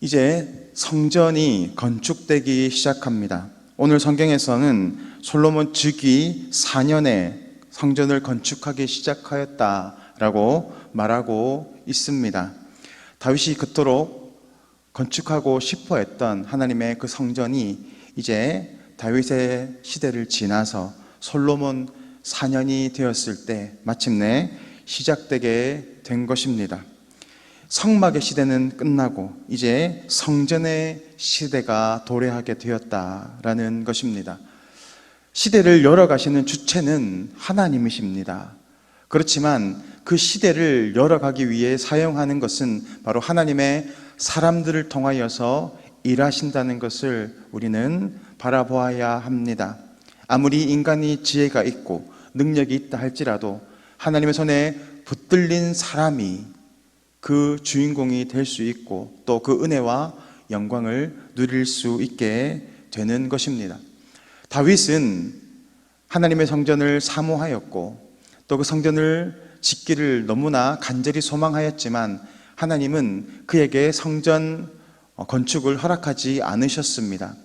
이제 성전이 건축되기 시작합니다. 오늘 성경에서는 솔로몬 즉위 4년에 성전을 건축하기 시작하였다라고 말하고 있습니다. 다윗이 그토록 건축하고 싶어 했던 하나님의 그 성전이 이제 다윗의 시대를 지나서 솔로몬 4년이 되었을 때 마침내 시작되게 된 것입니다. 성막의 시대는 끝나고 이제 성전의 시대가 도래하게 되었다라는 것입니다. 시대를 열어가시는 주체는 하나님이십니다. 그렇지만 그 시대를 열어가기 위해 사용하는 것은 바로 하나님의 사람들을 통하여서 일하신다는 것을 우리는 바라보아야 합니다. 아무리 인간이 지혜가 있고 능력이 있다 할지라도 하나님의 손에 붙들린 사람이 그 주인공이 될 수 있고 또 그 은혜와 영광을 누릴 수 있게 되는 것입니다. 다윗은 하나님의 성전을 사모하였고 또 그 성전을 짓기를 너무나 간절히 소망하였지만 하나님은 그에게 성전 건축을 허락하지 않으셨습니다.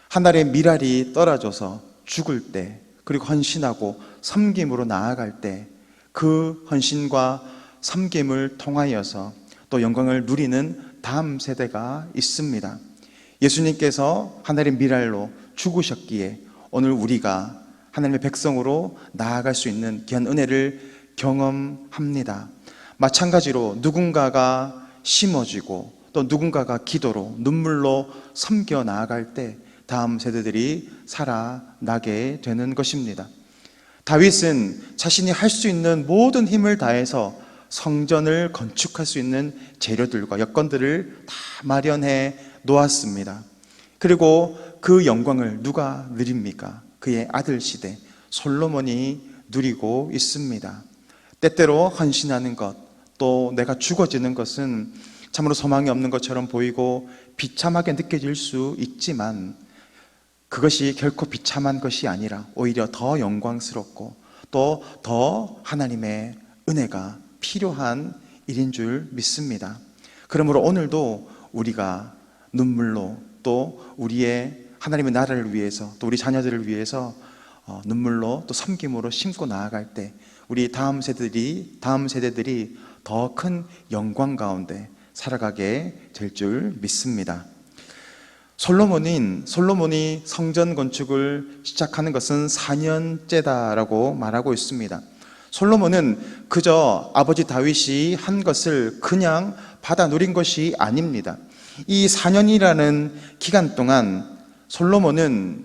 한 알의 밀알이 떨어져서 죽을 때, 그리고 헌신하고 섬김으로 나아갈 때 그 헌신과 섬김을 통하여서 또 영광을 누리는 다음 세대가 있습니다. 예수님께서 하나님의 밀알로 죽으셨기에 오늘 우리가 하나님의 백성으로 나아갈 수 있는 귀한 은혜를 경험합니다. 마찬가지로 누군가가 심어지고 또 누군가가 기도로 눈물로 섬겨 나아갈 때 다음 세대들이 살아나게 되는 것입니다. 다윗은 자신이 할 수 있는 모든 힘을 다해서 성전을 건축할 수 있는 재료들과 여건들을 다 마련해 놓았습니다. 그리고 그 영광을 누가 누립니까? 그의 아들 시대 솔로몬이 누리고 있습니다. 때때로 헌신하는 것, 또 내가 죽어지는 것은 참으로 소망이 없는 것처럼 보이고 비참하게 느껴질 수 있지만 그것이 결코 비참한 것이 아니라 오히려 더 영광스럽고 또 더 하나님의 은혜가 필요한 일인 줄 믿습니다. 그러므로 오늘도 우리가 눈물로 또 우리의 하나님의 나라를 위해서 또 우리 자녀들을 위해서 눈물로 또 섬김으로 심고 나아갈 때 우리 다음 세대들이 더 큰 영광 가운데 살아가게 될 줄 믿습니다. 솔로몬이 성전 건축을 시작하는 것은 4년째다라고 말하고 있습니다. 솔로몬은 그저 아버지 다윗이 한 것을 그냥 받아 누린 것이 아닙니다. 이 4년이라는 기간 동안 솔로몬은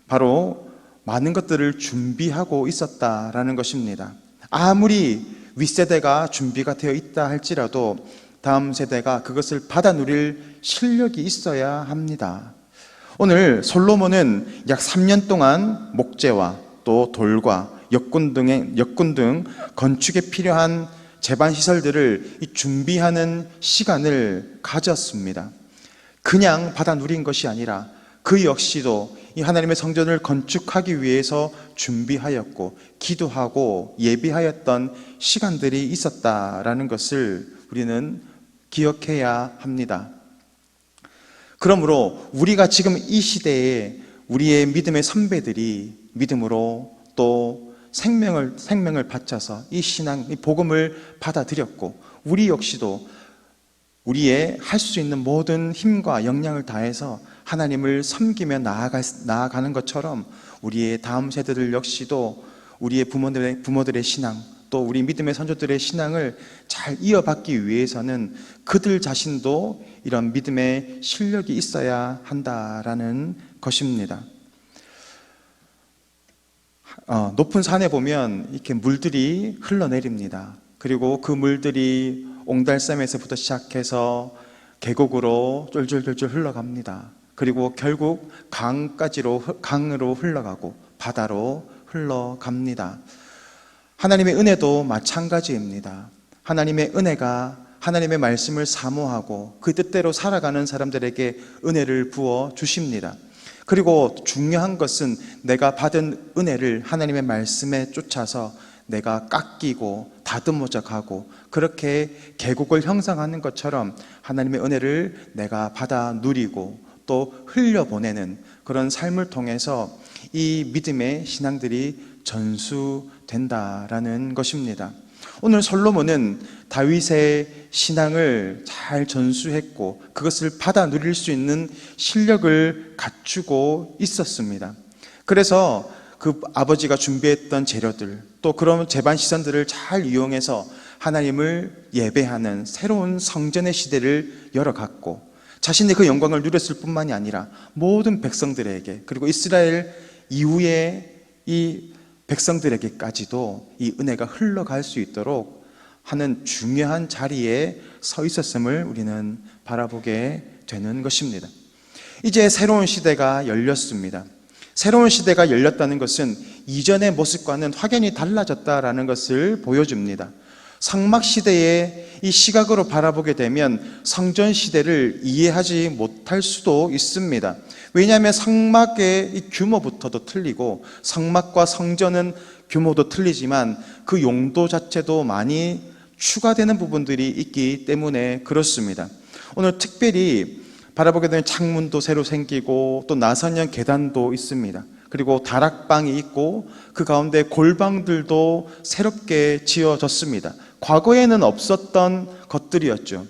바로 많은 것들을 준비하고 있었다라는 것입니다. 아무리 윗세대가 준비가 되어 있다 할지라도 다음 세대가 그것을 받아 누릴 실력이 있어야 합니다. 오늘 솔로몬은 약 3년 동안 목재와 또 돌과 역군 등 건축에 필요한 제반 시설들을 준비하는 시간을 가졌습니다. 그냥 받아 누린 것이 아니라 그 역시도 이 하나님의 성전을 건축하기 위해서 준비하였고 기도하고 예비하였던 시간들이 있었다라는 것을 우리는 기억해야 합니다. 그러므로 우리가 지금 이 시대에 우리의 믿음의 선배들이 믿음으로 또 생명을 바쳐서 이 신앙, 이 복음을 받아들였고 우리 역시도 우리의 할 수 있는 모든 힘과 역량을 다해서 하나님을 섬기며 나아가는 것처럼 우리의 다음 세대들 역시도 우리의 부모들의 신앙 또 우리 믿음의 선조들의 신앙을 잘 이어받기 위해서는 그들 자신도 이런 믿음의 실력이 있어야 한다라는 것입니다. 높은 산에 보면 이렇게 물들이 흘러내립니다. 그리고 그 물들이 옹달샘에서부터 시작해서 계곡으로 쫄쫄쫄쫄 흘러갑니다. 그리고 결국 강으로 흘러가고 바다로 흘러갑니다. 하나님의 은혜도 마찬가지입니다. 하나님의 은혜가 하나님의 말씀을 사모하고 그 뜻대로 살아가는 사람들에게 은혜를 부어 주십니다. 그리고 중요한 것은 내가 받은 은혜를 하나님의 말씀에 쫓아서 내가 깎이고 다듬어져 가고 그렇게 계곡을 형성하는 것처럼 하나님의 은혜를 내가 받아 누리고 또 흘려보내는 그런 삶을 통해서 이 믿음의 신앙들이 전수된다라는 것입니다. 오늘 솔로몬은 다윗의 신앙을 잘 전수했고 그것을 받아 누릴 수 있는 실력을 갖추고 있었습니다. 그래서 그 아버지가 준비했던 재료들 또 그런 제반 시선들을 잘 이용해서 하나님을 예배하는 새로운 성전의 시대를 열어갔고 자신의 그 영광을 누렸을 뿐만이 아니라 모든 백성들에게 그리고 이스라엘 이후에 이 백성들에게까지도 이 은혜가 흘러갈 수 있도록 하는 중요한 자리에 서 있었음을 우리는 바라보게 되는 것입니다. 이제 새로운 시대가 열렸습니다. 새로운 시대가 열렸다는 것은 이전의 모습과는 확연히 달라졌다라는 것을 보여줍니다. 성막 시대의 이 시각으로 바라보게 되면 성전 시대를 이해하지 못할 수도 있습니다. 왜냐하면 성막의 이 규모부터도 틀리고 성막과 성전은 규모도 틀리지만 그 용도 자체도 많이 추가되는 부분들이 있기 때문에 그렇습니다. 오늘 특별히 바라보게 되면 창문도 새로 생기고 또 나선형 계단도 있습니다. 그리고 다락방이 있고 그 가운데 골방들도 새롭게 지어졌습니다. 과거에는 없었던 것들이었죠.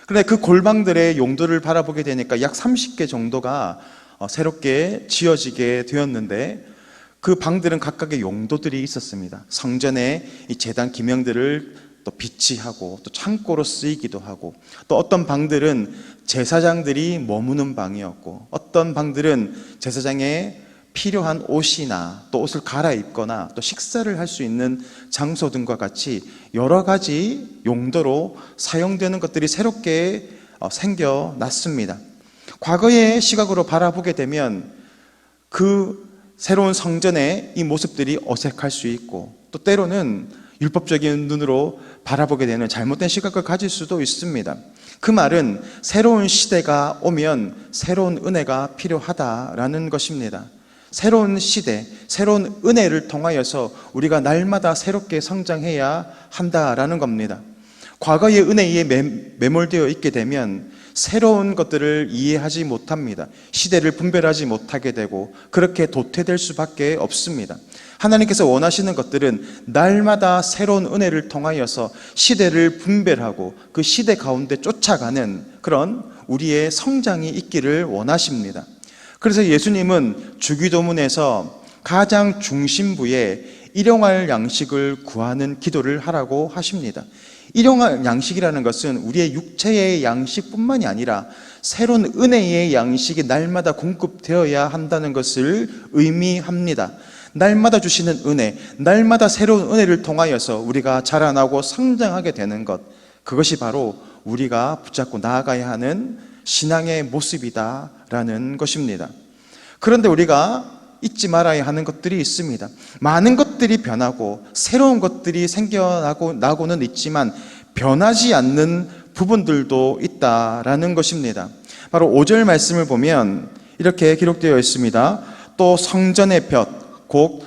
그런데 그 골방들의 용도를 바라보게 되니까 약 30개 정도가 새롭게 지어지게 되었는데 그 방들은 각각의 용도들이 있었습니다. 성전에 이 제단 기명들을 또 비치하고 또 창고로 쓰이기도 하고 또 어떤 방들은 제사장들이 머무는 방이었고 어떤 방들은 제사장의 필요한 옷이나 또 옷을 갈아입거나 또 식사를 할 수 있는 장소 등과 같이 여러 가지 용도로 사용되는 것들이 새롭게 생겨났습니다. 과거의 시각으로 바라보게 되면 그 새로운 성전의 이 모습들이 어색할 수 있고 또 때로는 율법적인 눈으로 바라보게 되는 잘못된 시각을 가질 수도 있습니다. 그 말은 새로운 시대가 오면 새로운 은혜가 필요하다라는 것입니다. 새로운 시대, 새로운 은혜를 통하여서 우리가 날마다 새롭게 성장해야 한다라는 겁니다. 과거의 은혜에 매몰되어 있게 되면 새로운 것들을 이해하지 못합니다. 시대를 분별하지 못하게 되고 그렇게 도태될 수밖에 없습니다. 하나님께서 원하시는 것들은 날마다 새로운 은혜를 통하여서 시대를 분별하고 그 시대 가운데 쫓아가는 그런 우리의 성장이 있기를 원하십니다. 그래서 예수님은 주기도문에서 가장 중심부에 일용할 양식을 구하는 기도를 하라고 하십니다. 일용할 양식이라는 것은 우리의 육체의 양식뿐만이 아니라 새로운 은혜의 양식이 날마다 공급되어야 한다는 것을 의미합니다. 날마다 주시는 은혜, 날마다 새로운 은혜를 통하여서 우리가 자라나고 성장하게 되는 것, 그것이 바로 우리가 붙잡고 나아가야 하는 신앙의 모습이다라는 것입니다. 그런데 우리가 잊지 말아야 하는 것들이 있습니다. 많은 것들이 변하고 새로운 것들이 생겨나고는 있지만 변하지 않는 부분들도 있다라는 것입니다. 바로 5절 말씀을 보면 이렇게 기록되어 있습니다. 또 성전의 벽, 곧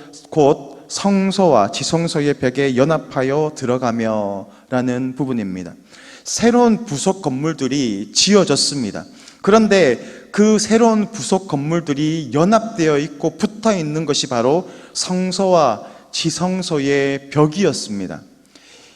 성소와 지성소의 벽에 연합하여 들어가며 라는 부분입니다. 새로운 부속 건물들이 지어졌습니다. 그런데 그 새로운 부속 건물들이 연합되어 있고 붙어 있는 것이 바로 성소와 지성소의 벽이었습니다.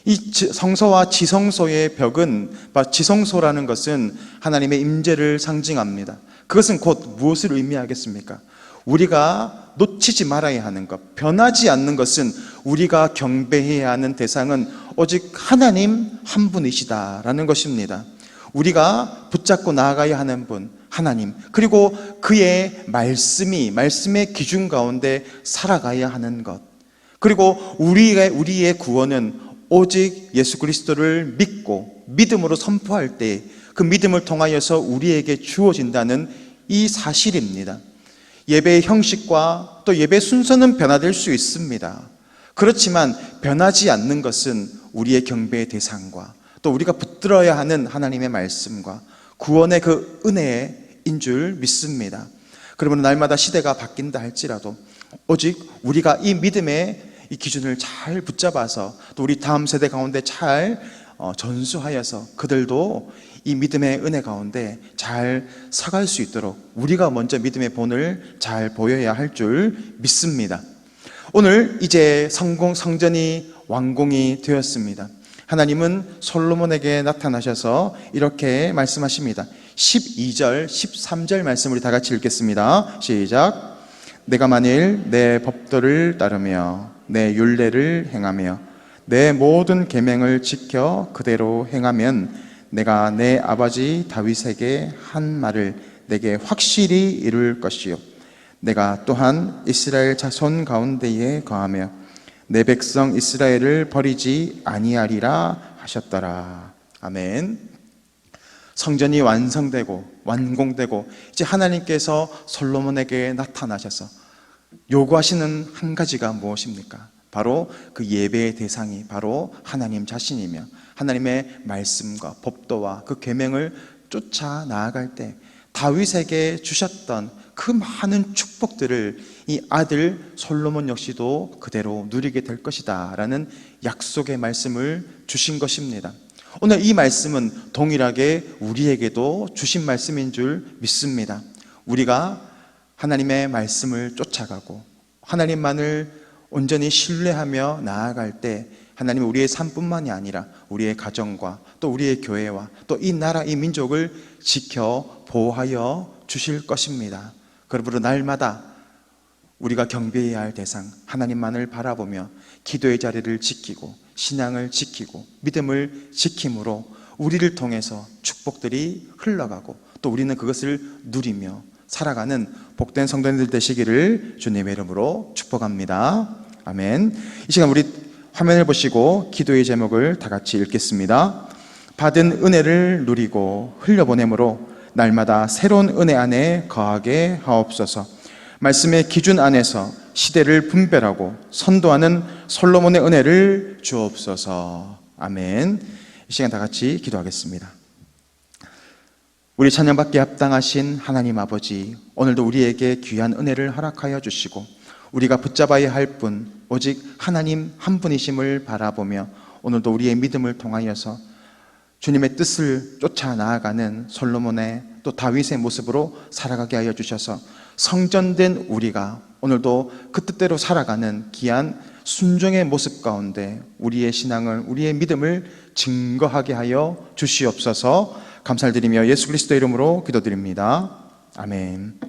이 성소와 지성소의 벽은, 지성소라는 것은 하나님의 임재를 상징합니다. 그것은 곧 무엇을 의미하겠습니까? 우리가 놓치지 말아야 하는 것, 변하지 않는 것은 우리가 경배해야 하는 대상은 오직 하나님 한 분이시다라는 것입니다. 우리가 붙잡고 나아가야 하는 분, 하나님, 그리고 그의 말씀의 기준 가운데 살아가야 하는 것, 그리고 우리의 구원은 오직 예수 그리스도를 믿고 믿음으로 선포할 때 그 믿음을 통하여서 우리에게 주어진다는 이 사실입니다. 예배의 형식과 또 예배 순서는 변화될 수 있습니다. 그렇지만 변하지 않는 것은 우리의 경배의 대상과 또 우리가 붙들어야 하는 하나님의 말씀과 구원의 그 은혜인 줄 믿습니다. 그러면 날마다 시대가 바뀐다 할지라도 오직 우리가 이 믿음의 이 기준을 잘 붙잡아서 또 우리 다음 세대 가운데 잘 전수하여서 그들도 이 믿음의 은혜 가운데 잘 서갈 수 있도록 우리가 먼저 믿음의 본을 잘 보여야 할 줄 믿습니다. 오늘 이제 성전이 완공이 되었습니다. 하나님은 솔로몬에게 나타나셔서 이렇게 말씀하십니다. 12절, 13절 말씀 우리 다 같이 읽겠습니다. 시작. 내가 만일 내 법도를 따르며 내 율례를 행하며 내 모든 계명을 지켜 그대로 행하면 내가 내 아버지 다윗에게 한 말을 내게 확실히 이룰 것이요 내가 또한 이스라엘 자손 가운데에 거하며 내 백성 이스라엘을 버리지 아니하리라 하셨더라. 아멘. 성전이 완성되고 완공되고 이제 하나님께서 솔로몬에게 나타나셔서 요구하시는 한 가지가 무엇입니까? 바로 그 예배의 대상이 바로 하나님 자신이며 하나님의 말씀과 법도와 그 계명을 쫓아 나아갈 때 다윗에게 주셨던 그 많은 축복들을 이 아들 솔로몬 역시도 그대로 누리게 될 것이다 라는 약속의 말씀을 주신 것입니다. 오늘 이 말씀은 동일하게 우리에게도 주신 말씀인 줄 믿습니다. 우리가 하나님의 말씀을 쫓아가고 하나님만을 온전히 신뢰하며 나아갈 때 하나님은 우리의 삶뿐만이 아니라 우리의 가정과 또 우리의 교회와 또 이 나라 이 민족을 지켜 보호하여 주실 것입니다. 그러므로 날마다 우리가 경배해야 할 대상 하나님만을 바라보며 기도의 자리를 지키고 신앙을 지키고 믿음을 지킴으로 우리를 통해서 축복들이 흘러가고 또 우리는 그것을 누리며 살아가는 복된 성도님들 되시기를 주님의 이름으로 축복합니다. 아멘. 이 시간 우리 화면을 보시고 기도의 제목을 다 같이 읽겠습니다. 받은 은혜를 누리고 흘려보내므로 날마다 새로운 은혜 안에 거하게 하옵소서. 말씀의 기준 안에서 시대를 분별하고 선도하는 솔로몬의 은혜를 주옵소서. 아멘. 이 시간 다 같이 기도하겠습니다. 우리 찬양받기에 합당하신 하나님 아버지, 오늘도 우리에게 귀한 은혜를 허락하여 주시고 우리가 붙잡아야 할 분 오직 하나님 한 분이심을 바라보며 오늘도 우리의 믿음을 통하여서 주님의 뜻을 쫓아 나아가는 솔로몬의 또 다윗의 모습으로 살아가게 하여 주셔서 성전된 우리가 오늘도 그 뜻대로 살아가는 귀한 순종의 모습 가운데 우리의 신앙을 우리의 믿음을 증거하게 하여 주시옵소서. 감사를 드리며 예수 그리스도의 이름으로 기도드립니다. 아멘.